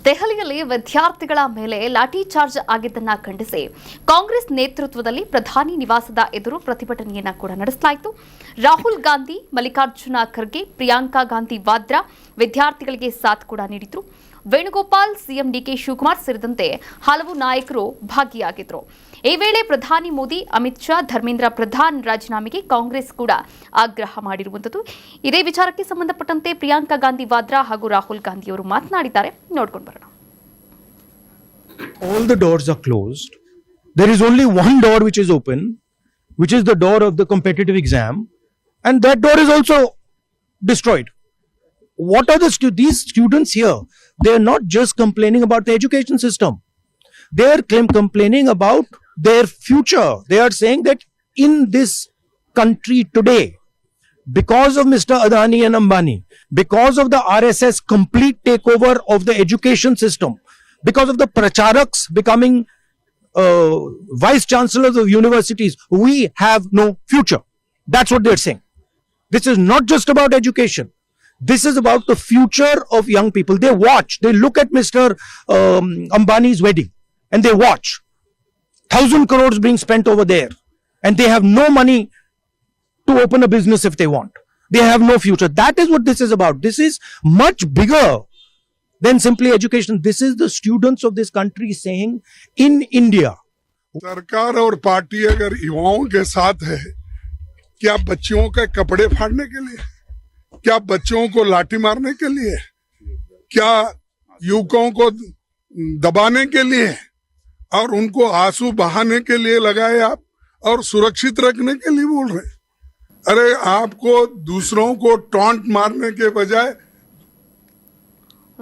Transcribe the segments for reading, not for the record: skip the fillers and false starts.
ದೆಹಲಿಯಲ್ಲಿ ವಿದ್ಯಾರ್ಥಿಗಳ ಮೇಲೆ ಲಾಠಿ ಚಾರ್ಜ್ ಆಗಿದ್ದನ್ನ ಖಂಡಿಸಿ ಕಾಂಗ್ರೆಸ್ ನೇತೃತ್ವದಲ್ಲಿ ಪ್ರಧಾನಿ ನಿವಾಸದ ಎದುರು ಪ್ರತಿಭಟನೆಯನ್ನ ಕೂಡ ನಡೆಸಲಾಯಿತು. ರಾಹುಲ್ ಗಾಂಧಿ, ಮಲ್ಲಿಕಾರ್ಜುನ ಖರ್ಗೆ, ಪ್ರಿಯಾಂಕಾ ಗಾಂಧಿ ವಾದ್ರಾ ವಿದ್ಯಾರ್ಥಿಗಳಿಗೆ ಸಾಥ್ ಕೂಡ ನೀಡಿದ್ರು. ವೇಣುಗೋಪಾಲ್, ಸಿಎಂ ಡಿಕೆ ಶಿವಕುಮಾರ್ ಸೇರಿದಂತೆ ಹಲವು ನಾಯಕರು ಭಾಗಿಯಾಗಿದ್ದರು. ಈ ವೇಳೆ ಪ್ರಧಾನಿ ಮೋದಿ, ಅಮಿತ್ ಶಾ, ಧರ್ಮೇಂದ್ರ ಪ್ರಧಾನ್ ರಾಜೀನಾಮೆಗೆ ಕಾಂಗ್ರೆಸ್ ಕೂಡ ಆಗ್ರಹ ಮಾಡಿರುವಂಥದ್ದು. ಇದೇ ವಿಚಾರಕ್ಕೆ ಸಂಬಂಧಪಟ್ಟಂತೆ ಪ್ರಿಯಾಂಕಾ ಗಾಂಧಿ ವಾದ್ರಾ ಹಾಗೂ ರಾಹುಲ್ ಗಾಂಧಿ ಅವರು ಮಾತನಾಡಿದ್ದಾರೆ. ನೋಡ್ಕೊಂಡು ಬರೋಣ. All the doors are closed. There is only one door which is open, which is the door of the competitive exam, and that door is also destroyed. What are these students here? They are not just complaining about the education system. They are complaining about their future. They are saying that in this country today, because of Mr. Adani and Ambani, because of the RSS complete takeover of the education system, because of the pracharaks becoming vice chancellors of universities, we have no future. That's what they're saying. This is not just about education. This is about the future of young people. They watch, they look at Mr. Ambani's wedding and they watch 1,000 crores being spent over there, and they have no money to open a business if they want. They have no future. That is what this is about. This is much bigger than simply education. This is the students of this country saying, in India, सरकार और party अगर युवाओं के साथ है, क्या बच्चियों के कपड़े फाड़ने के लिए, क्या बच्चों को लाठी मारने के लिए, क्या युवकों को दबाने के लिए और उनको आंसू बहाने के लिए लगाए आप, और सुरक्षित रखने के लिए बोल रहे? अरे आपको दूसरों को टॉन्ट मारने के बजाय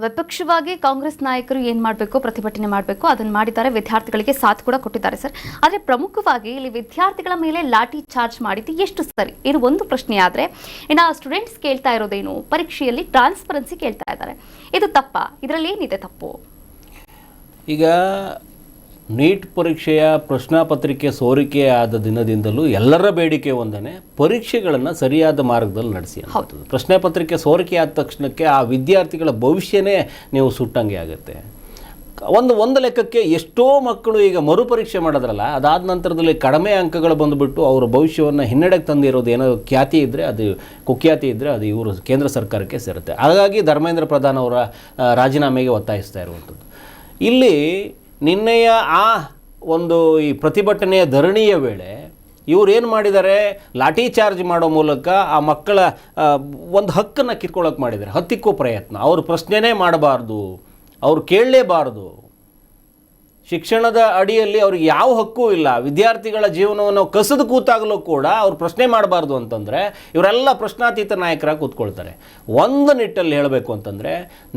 ವಿಪಕ್ಷವಾಗಿ ಕಾಂಗ್ರೆಸ್ ನಾಯಕರು ಏನ್ ಮಾಡಬೇಕು, ಪ್ರತಿಭಟನೆ ಮಾಡಬೇಕು, ಅದನ್ನ ಮಾಡಿದ್ದಾರೆ. ವಿದ್ಯಾರ್ಥಿಗಳಿಗೆ ಸಾಥ್ ಕೂಡ ಕೊಟ್ಟಿದ್ದಾರೆ ಸರ್. ಆದರೆ ಪ್ರಮುಖವಾಗಿ ಇಲ್ಲಿ ವಿದ್ಯಾರ್ಥಿಗಳ ಮೇಲೆ ಲಾಠಿ ಚಾರ್ಜ್ ಮಾಡಿದ್ದು ಎಷ್ಟು ಸರಿ, ಇದು ಒಂದು ಪ್ರಶ್ನೆ. ಆದ್ರೆ ಇನ್ನು ಸ್ಟೂಡೆಂಟ್ಸ್ ಕೇಳ್ತಾ ಇರೋದೇನು, ಪರೀಕ್ಷೆಯಲ್ಲಿ ಟ್ರಾನ್ಸ್ಪರೆನ್ಸಿ ಕೇಳ್ತಾ ಇದ್ದಾರೆ. ಇದು ತಪ್ಪಾ? ಇದರಲ್ಲಿ ಏನಿದೆ ತಪ್ಪು? ಈಗ ನೀಟ್ ಪರೀಕ್ಷೆಯ ಪ್ರಶ್ನಾಪತ್ರಿಕೆ ಸೋರಿಕೆ ಆದ ದಿನದಿಂದಲೂ ಎಲ್ಲರ ಬೇಡಿಕೆ ಒಂದನೇ, ಪರೀಕ್ಷೆಗಳನ್ನು ಸರಿಯಾದ ಮಾರ್ಗದಲ್ಲಿ ನಡೆಸಿ ಅಂತ. ಪ್ರಶ್ನೆ ಪತ್ರಿಕೆ ಸೋರಿಕೆ ಆದ ತಕ್ಷಣಕ್ಕೆ ಆ ವಿದ್ಯಾರ್ಥಿಗಳ ಭವಿಷ್ಯನೇ ನೀವು ಸುಟ್ಟಂಗೆ ಆಗುತ್ತೆ. ಒಂದು ಲೆಕ್ಕಕ್ಕೆ ಎಷ್ಟೋ ಮಕ್ಕಳು ಈಗ ಮರುಪರೀಕ್ಷೆ ಮಾಡೋದ್ರಲ್ಲ, ಅದಾದ ನಂತರದಲ್ಲಿ ಕಡಿಮೆ ಅಂಕಗಳು ಬಂದುಬಿಟ್ಟು ಅವರ ಭವಿಷ್ಯವನ್ನು ಹಿನ್ನಡೆಗೆ ತಂದಿರೋದು ಏನೋ ಖ್ಯಾತಿ ಇದ್ದರೆ, ಅದು ಕುಖ್ಯಾತಿ ಇದ್ದರೆ ಅದು ಇವರು ಕೇಂದ್ರ ಸರ್ಕಾರಕ್ಕೆ ಸೇರುತ್ತೆ. ಹಾಗಾಗಿ ಧರ್ಮೇಂದ್ರ ಪ್ರಧಾನ್ ಅವರ ರಾಜೀನಾಮೆಗೆ ಒತ್ತಾಯಿಸ್ತಾ ಇರುವಂಥದ್ದು. ಇಲ್ಲಿ ನಿನ್ನೆಯ ಆ ಒಂದು ಈ ಪ್ರತಿಭಟನೆಯ ಧರಣಿಯ ವೇಳೆ ಇವ್ರು ಏನು ಮಾಡಿದ್ದಾರೆ, ಲಾಠಿ ಚಾರ್ಜ್ ಮಾಡೋ ಮೂಲಕ ಆ ಮಕ್ಕಳ ಒಂದು ಹಕ್ಕನ್ನು ಕಿತ್ಕೊಳ್ಳೋಕೆ ಮಾಡಿದ್ದಾರೆ. ಹತ್ತಿಕ್ಕೋ ಪ್ರಯತ್ನ. ಅವರು ಪ್ರಶ್ನೆನೇ ಮಾಡಬಾರ್ದು, ಅವ್ರು ಕೇಳಲೇಬಾರ್ದು. ಶಿಕ್ಷಣದ ಅಡಿಯಲ್ಲಿ ಅವ್ರಿಗೆ ಯಾವ ಹಕ್ಕೂ ಇಲ್ಲ. ವಿದ್ಯಾರ್ಥಿಗಳ ಜೀವನವನ್ನು ಕಸಿದು ಕೂತಾಗಲೂ ಕೂಡ ಅವ್ರು ಪ್ರಶ್ನೆ ಮಾಡಬಾರ್ದು ಅಂತಂದರೆ ಇವರೆಲ್ಲ ಪ್ರಶ್ನಾತೀತ ನಾಯಕರಾಗಿ ಕೂತ್ಕೊಳ್ತಾರೆ. ಒಂದು ನಿಟ್ಟಲ್ಲಿ ಹೇಳಬೇಕು ಅಂತಂದರೆ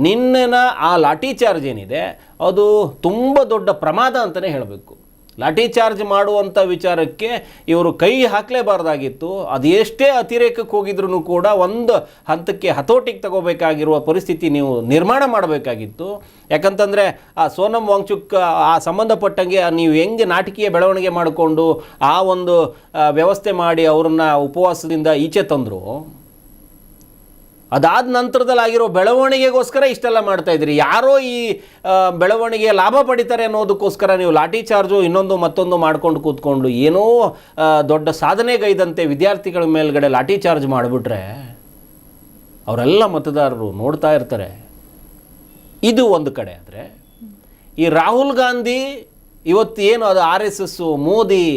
ನಿನ್ನೆನ ಆ ಲಾಠಿ ಚಾರ್ಜ್ ಏನಿದೆ ಅದು ತುಂಬ ದೊಡ್ಡ ಪ್ರಮಾದ ಅಂತಲೇ ಹೇಳಬೇಕು. ಲಾಠಿ ಚಾರ್ಜ್ ಮಾಡುವಂಥ ವಿಚಾರಕ್ಕೆ ಇವರು ಕೈ ಹಾಕಲೇಬಾರ್ದಾಗಿತ್ತು. ಅದು ಎಷ್ಟೇ ಅತಿರೇಕಕ್ಕೆ ಹೋಗಿದ್ರೂ ಕೂಡ ಒಂದು ಹಂತಕ್ಕೆ ಹತೋಟಿಗೆ ತಗೋಬೇಕಾಗಿರುವ ಪರಿಸ್ಥಿತಿ ನೀವು ನಿರ್ಮಾಣ ಮಾಡಬೇಕಾಗಿತ್ತು. ಯಾಕಂತಂದರೆ ಆ ಸೋನಮ್ ವಾಂಗ್ಚುಕ್ ಆ ಸಂಬಂಧಪಟ್ಟಂಗೆ ನೀವು ಹೆಂಗೆ ನಾಟಕೀಯ ಬೆಳವಣಿಗೆ ಮಾಡಿಕೊಂಡು ಆ ಒಂದು ವ್ಯವಸ್ಥೆ ಮಾಡಿ ಅವರನ್ನು ಉಪವಾಸದಿಂದ ಈಚೆ ತಂದರು, ಅದಾದ ನಂತರದಲ್ಲಿ ಆಗಿರೋ ಬೆಳವಣಿಗೆಗೋಸ್ಕರ ಇಷ್ಟೆಲ್ಲ ಮಾಡ್ತಾ ಇದ್ದೀರಿ. ಯಾರೋ ಈ ಬೆಳವಣಿಗೆ ಲಾಭ ಪಡಿತಾರೆ ಅನ್ನೋದಕ್ಕೋಸ್ಕರ ನೀವು ಲಾಠಿ ಚಾರ್ಜು ಇನ್ನೊಂದು ಮತ್ತೊಂದು ಮಾಡ್ಕೊಂಡು ಕೂತ್ಕೊಂಡು ಏನೋ ದೊಡ್ಡ ಸಾಧನೆಗೈದಂತೆ ವಿದ್ಯಾರ್ಥಿಗಳ ಮೇಲ್ಗಡೆ ಲಾಠಿ ಚಾರ್ಜ್ ಮಾಡಿಬಿಟ್ರೆ ಅವರೆಲ್ಲ ಮತದಾರರು ನೋಡ್ತಾ ಇರ್ತಾರೆ. ಇದು ಒಂದು ಕಡೆ. ಆದರೆ ಈ ರಾಹುಲ್ ಗಾಂಧಿ ಇವತ್ತು ಏನು ಅದು RSS, ಮೋದಿ,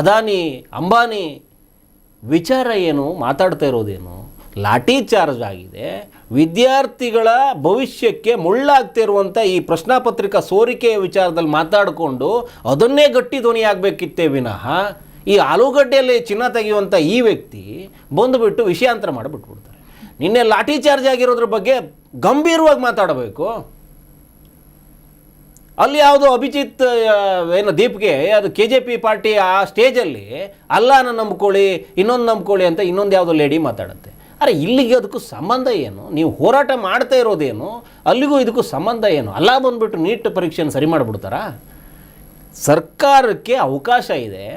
ಅದಾನಿ, ಅಂಬಾನಿ ವಿಚಾರ ಏನು ಮಾತಾಡ್ತಾ ಇರೋದೇನು, ಲಾಠಿ ಚಾರ್ಜ್ ಆಗಿದೆ. ವಿದ್ಯಾರ್ಥಿಗಳ ಭವಿಷ್ಯಕ್ಕೆ ಮುಳ್ಳಾಗ್ತಿರುವಂಥ ಈ ಪ್ರಶ್ನಾಪತ್ರಿಕಾ ಸೋರಿಕೆಯ ವಿಚಾರದಲ್ಲಿ ಮಾತಾಡಿಕೊಂಡು ಅದನ್ನೇ ಗಟ್ಟಿ ಧ್ವನಿಯಾಗಬೇಕಿತ್ತೇ ವಿನಃ ಈ ಆಲೂಗಡ್ಡೆಯಲ್ಲಿ ಚಿನ್ನ ತೆಗೆಯುವಂಥ ಈ ವ್ಯಕ್ತಿ ಬಂದುಬಿಟ್ಟು ವಿಷಯಾಂತರ ಮಾಡಿಬಿಟ್ಬಿಡ್ತಾರೆ. ನಿನ್ನೆ ಲಾಠಿ ಚಾರ್ಜ್ ಆಗಿರೋದ್ರ ಬಗ್ಗೆ ಗಂಭೀರವಾಗಿ ಮಾತಾಡಬೇಕು. ಅಲ್ಲಿ ಯಾವುದೋ ಅಭಿಜಿತ್ ಏನು ದೀಪ್ಗೆ ಅದು KJP ಪಾರ್ಟಿ ಆ ಸ್ಟೇಜಲ್ಲಿ ಅಲ್ಲಾನ ನಂಬ್ಕೊಳ್ಳಿ, ಇನ್ನೊಂದು ನಂಬ್ಕೊಳ್ಳಿ ಅಂತ ಇನ್ನೊಂದು ಯಾವುದೋ ಲೇಡಿ ಮಾತಾಡುತ್ತೆ. ಅರೆ ಇಲ್ಲಿಗೆ ಅದಕ್ಕೂ ಸಂಬಂಧ ಏನು? ನೀವು ಹೋರಾಟ ಮಾಡ್ತಾ ಇರೋದೇನು, ಅಲ್ಲಿಗೂ ಇದಕ್ಕೂ ಸಂಬಂಧ ಏನು? ಅಲ್ಲ ಬಂದುಬಿಟ್ಟು ನೀಟ್ ಪರೀಕ್ಷೆಯನ್ನು ಸರಿ ಮಾಡಿಬಿಡ್ತಾರಾ? ಸರ್ಕಾರಕ್ಕೆ ಅವಕಾಶ ಇದೆ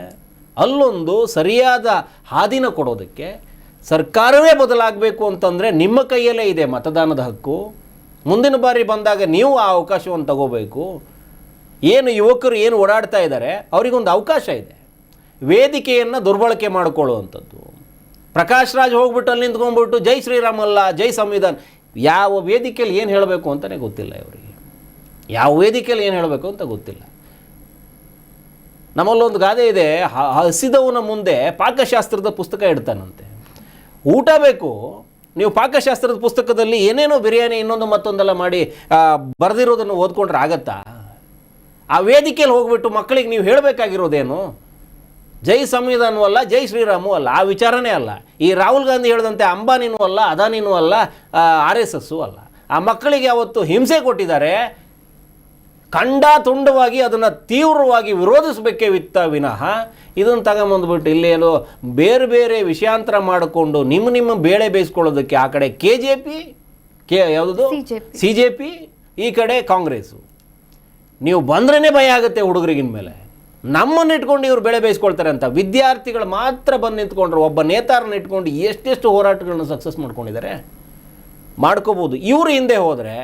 ಅಲ್ಲೊಂದು ಸರಿಯಾದ ಹಾದಿನ ಕೊಡೋದಕ್ಕೆ. ಸರ್ಕಾರವೇ ಬದಲಾಗಬೇಕು ಅಂತಂದರೆ ನಿಮ್ಮ ಕೈಯಲ್ಲೇ ಇದೆ ಮತದಾನದ ಹಕ್ಕು. ಮುಂದಿನ ಬಾರಿ ಬಂದಾಗ ನೀವು ಆ ಅವಕಾಶವನ್ನು ತಗೋಬೇಕು. ಏನು ಯುವಕರು ಏನು ಓಡಾಡ್ತಾ ಇದ್ದಾರೆ ಅವರಿಗೊಂದು ಅವಕಾಶ ಇದೆ. ವೇದಿಕೆಯನ್ನು ದುರ್ಬಳಕೆ ಮಾಡಿಕೊಳ್ಳುವಂಥದ್ದು. ಪ್ರಕಾಶ್ ರಾಜ್ ಹೋಗ್ಬಿಟ್ಟು ಅಲ್ಲಿ ನಿಂತ್ಕೊಂಡ್ಬಿಟ್ಟು ಜೈ ಶ್ರೀರಾಮ್ ಅಲ್ಲ ಜೈ ಸಂವಿಧಾನ, ಯಾವ ವೇದಿಕೆಯಲ್ಲಿ ಏನು ಹೇಳಬೇಕು ಅಂತಲೇ ಗೊತ್ತಿಲ್ಲ ಇವರಿಗೆ. ಯಾವ ವೇದಿಕೆಯಲ್ಲಿ ಏನು ಹೇಳಬೇಕು ಅಂತ ಗೊತ್ತಿಲ್ಲ. ನಮ್ಮಲ್ಲೊಂದು ಗಾದೆ ಇದೆ, ಹಸಿದವನ ಮುಂದೆ ಪಾಕಶಾಸ್ತ್ರದ ಪುಸ್ತಕ ಇಡ್ತಾನಂತೆ. ಊಟ ಬೇಕು, ನೀವು ಪಾಕಶಾಸ್ತ್ರದ ಪುಸ್ತಕದಲ್ಲಿ ಏನೇನೋ ಬಿರಿಯಾನಿ ಇನ್ನೊಂದು ಮತ್ತೊಂದೆಲ್ಲ ಮಾಡಿ ಬರೆದಿರೋದನ್ನು ಓದ್ಕೊಂಡ್ರೆ ಆಗತ್ತಾ? ಆ ವೇದಿಕೆಯಲ್ಲಿ ಹೋಗ್ಬಿಟ್ಟು ಮಕ್ಕಳಿಗೆ ನೀವು ಹೇಳಬೇಕಾಗಿರೋದೇನು? ಜೈ ಸಂವಿಧಾನವೂ ಅಲ್ಲ, ಜೈ ಶ್ರೀರಾಮೂ ಅಲ್ಲ, ಆ ವಿಚಾರನೇ ಅಲ್ಲ. ಈ ರಾಹುಲ್ ಗಾಂಧಿ ಹೇಳಿದಂತೆ ಅಂಬಾನಿನೂ ಅಲ್ಲ, ಅದಾನಿನೂ ಅಲ್ಲ, RSSೂ ಅಲ್ಲ. ಆ ಮಕ್ಕಳಿಗೆ ಅವತ್ತು ಹಿಂಸೆ ಕೊಟ್ಟಿದ್ದಾರೆ. ತುಂಡವಾಗಿ ಅದನ್ನು ತೀವ್ರವಾಗಿ ವಿರೋಧಿಸಬೇಕೇ ವಿನಃ ಇದನ್ನು ತಗೊಂಬಂದ್ಬಿಟ್ಟು ಇಲ್ಲೇನೋ ಬೇರೆ ಬೇರೆ ವಿಷಯಾಂತರ ಮಾಡಿಕೊಂಡು ನಿಮ್ಮ ಬೇಳೆ ಬೇಯಿಸ್ಕೊಳ್ಳೋದಕ್ಕೆ ಆ ಕಡೆ KJP ಯಾವುದು CJP, ಈ ಕಡೆ ಕಾಂಗ್ರೆಸ್ಸು. ನೀವು ಬಂದ್ರೇ ಭಯ ಆಗುತ್ತೆ ಹುಡುಗರಿಗಿನ ಮೇಲೆ. ನಮ್ಮನ್ನು ಇಟ್ಕೊಂಡು ಇವ್ರು ಬೆಳೆ ಬೇಯಿಸ್ಕೊಳ್ತಾರೆ ಅಂತ. ವಿದ್ಯಾರ್ಥಿಗಳು ಮಾತ್ರ ಬಂದು ನಿಂತ್ಕೊಂಡ್ರು. ಒಬ್ಬ ನೇತಾರನ್ನ ಇಟ್ಕೊಂಡು ಎಷ್ಟೆಷ್ಟು ಹೋರಾಟಗಳನ್ನು ಸಕ್ಸಸ್ ಮಾಡ್ಕೊಂಡಿದ್ದಾರೆ. ಮಾಡ್ಕೋಬೋದು. ಇವ್ರು ಹಿಂದೆ ಹೋದರೆ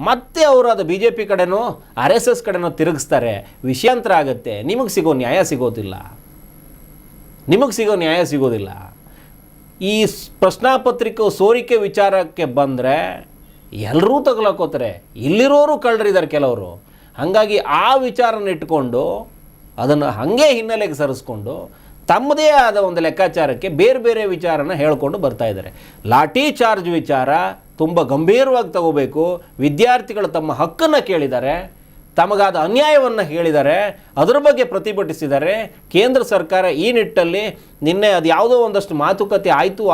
ಮತ್ತೆ ಅವರು ಅದು BJP ಕಡೆನೋ RSS ಕಡೆನೋ ತಿರುಗಿಸ್ತಾರೆ. ವಿಷಯಾಂತರ ಆಗುತ್ತೆ. ನಿಮಗೆ ಸಿಗೋ ನ್ಯಾಯ ಸಿಗೋದಿಲ್ಲ. ಈ ಪ್ರಶ್ನಾಪತ್ರಿಕೆ ಸೋರಿಕೆ ವಿಚಾರಕ್ಕೆ ಬಂದರೆ ಎಲ್ಲರೂ ತಗೊಳಕೋತಾರೆ. ಇಲ್ಲಿರೋರು ಕಳ್ಳರಿದ್ದಾರೆ ಕೆಲವರು. ಹಾಗಾಗಿ ಆ ವಿಚಾರನ ಇಟ್ಕೊಂಡು ಅದನ್ನು ಹಾಗೆ ಹಿನ್ನೆಲೆಗೆ ಸರಿಸ್ಕೊಂಡು ತಮ್ಮದೇ ಆದ ಒಂದು ಲೆಕ್ಕಾಚಾರಕ್ಕೆ ಬೇರೆ ಬೇರೆ ವಿಚಾರನ ಹೇಳ್ಕೊಂಡು ಬರ್ತಾ ಇದ್ದಾರೆ. ಲಾಠಿ ಚಾರ್ಜ್ ವಿಚಾರ ತುಂಬ ಗಂಭೀರವಾಗಿ ತಗೋಬೇಕು. ವಿದ್ಯಾರ್ಥಿಗಳು ತಮ್ಮ ಹಕ್ಕನ್ನು ಕೇಳಿದ್ದಾರೆ, ತಮಗಾದ ಅನ್ಯಾಯವನ್ನು ಹೇಳಿದ್ದಾರೆ, ಅದರ ಬಗ್ಗೆ ಪ್ರತಿಭಟಿಸಿದ್ದಾರೆ. ಕೇಂದ್ರ ಸರ್ಕಾರ ಈ ನಿಟ್ಟಲ್ಲಿ ನಿನ್ನೆ ಅದು ಯಾವುದೋ ಒಂದಷ್ಟು ಮಾತುಕತೆ ಆಯಿತು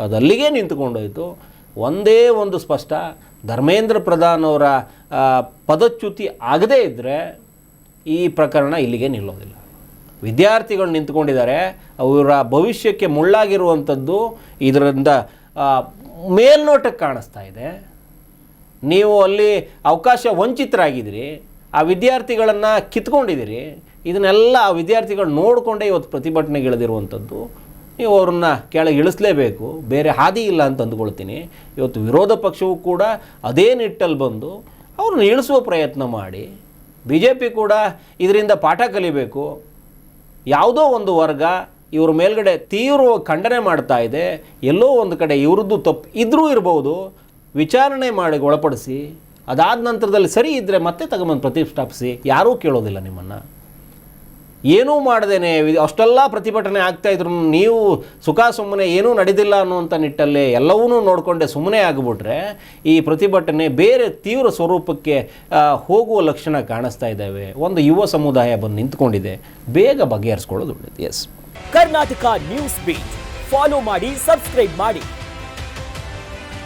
ಅದು ಅಲ್ಲಿಗೆ ನಿಂತುಕೊಂಡೋಯ್ತು. ಒಂದೇ ಒಂದು ಸ್ಪಷ್ಟ, ಧರ್ಮೇಂದ್ರ ಪ್ರಧಾನ್ ಅವರ ಪದಚ್ಯುತಿ ಆಗದೇ ಇದ್ದರೆ ಈ ಪ್ರಕರಣ ಇಲ್ಲಿಗೆ ನಿಲ್ಲೋದಿಲ್ಲ. ವಿದ್ಯಾರ್ಥಿಗಳು ನಿಂತ್ಕೊಂಡಿದ್ದಾರೆ. ಅವರ ಭವಿಷ್ಯಕ್ಕೆ ಮುಳ್ಳಾಗಿರುವಂಥದ್ದು ಇದರಿಂದ ಮೇಲ್ನೋಟಕ್ಕೆ ಕಾಣಿಸ್ತಾ ಇದೆ. ನೀವು ಅಲ್ಲಿ ಅವಕಾಶ ವಂಚಿತರಾಗಿದ್ದೀರಿ, ಆ ವಿದ್ಯಾರ್ಥಿಗಳನ್ನು ಕಿತ್ಕೊಂಡಿದ್ದೀರಿ. ಇದನ್ನೆಲ್ಲ ಆ ವಿದ್ಯಾರ್ಥಿಗಳು ನೋಡಿಕೊಂಡೇ ಇವತ್ತು ಪ್ರತಿಭಟನೆಗೆ ಇಳಿದಿರುವಂಥದ್ದು. ನೀವು ಅವ್ರನ್ನ ಕೆಳಗೆ ಇಳಿಸಲೇಬೇಕು, ಬೇರೆ ಹಾದಿ ಇಲ್ಲ ಅಂತ ಅಂದ್ಕೊಳ್ತೀನಿ. ಇವತ್ತು ವಿರೋಧ ಪಕ್ಷವೂ ಕೂಡ ಅದೇ ನಿಟ್ಟಲ್ಲಿ ಬಂದು ಅವ್ರನ್ನ ಇಳಿಸುವ ಪ್ರಯತ್ನ ಮಾಡಿ. BJP ಕೂಡ ಇದರಿಂದ ಪಾಠ ಕಲಿಬೇಕು. ಯಾವುದೋ ಒಂದು ವರ್ಗ ಇವ್ರ ಮೇಲ್ಗಡೆ ತೀವ್ರವಾಗಿ ಖಂಡನೆ ಮಾಡ್ತಾ ಇದೆ. ಎಲ್ಲೋ ಒಂದು ಕಡೆ ಇವ್ರದ್ದು ತಪ್ಪು ಇದ್ರೂ ಇರ್ಬೋದು, ವಿಚಾರಣೆ ಮಾಡಿ ಒಳಪಡಿಸಿ ಅದಾದ ನಂತರದಲ್ಲಿ ಸರಿ ಇದ್ದರೆ ಮತ್ತೆ ತಗೊಂಬಂದು ಪ್ರತಿಷ್ಠಾಪಿಸಿ. ಯಾರೂ ಕೇಳೋದಿಲ್ಲ ನಿಮ್ಮನ್ನು. ಏನೂ ಮಾಡದೇನೆ ಅಷ್ಟೆಲ್ಲ ಪ್ರತಿಭಟನೆ ಆಗ್ತಾಯಿದ್ರು ನೀವು ಸುಮ್ಮನೆ ಏನೂ ನಡೆದಿಲ್ಲ ಅನ್ನುವಂಥ ನಿಟ್ಟಲ್ಲೇ ಎಲ್ಲವೂ ನೋಡಿಕೊಂಡೆ ಸುಮ್ಮನೆ ಆಗಿಬಿಟ್ರೆ ಈ ಪ್ರತಿಭಟನೆ ಬೇರೆ ತೀವ್ರ ಸ್ವರೂಪಕ್ಕೆ ಹೋಗುವ ಲಕ್ಷಣ ಕಾಣಿಸ್ತಾ ಇದ್ದಾವೆ. ಒಂದು ಯುವ ಸಮುದಾಯ ಬಂದು ನಿಂತ್ಕೊಂಡಿದೆ. ಬೇಗ ಬಗೆಹರಿಸ್ಕೊಳ್ಳೋದು ಒಳ್ಳೆಯದು. Yes, Karnataka news beat follow ಮಾಡಿ, ಸಬ್ಸ್ಕ್ರೈಬ್ ಮಾಡಿ.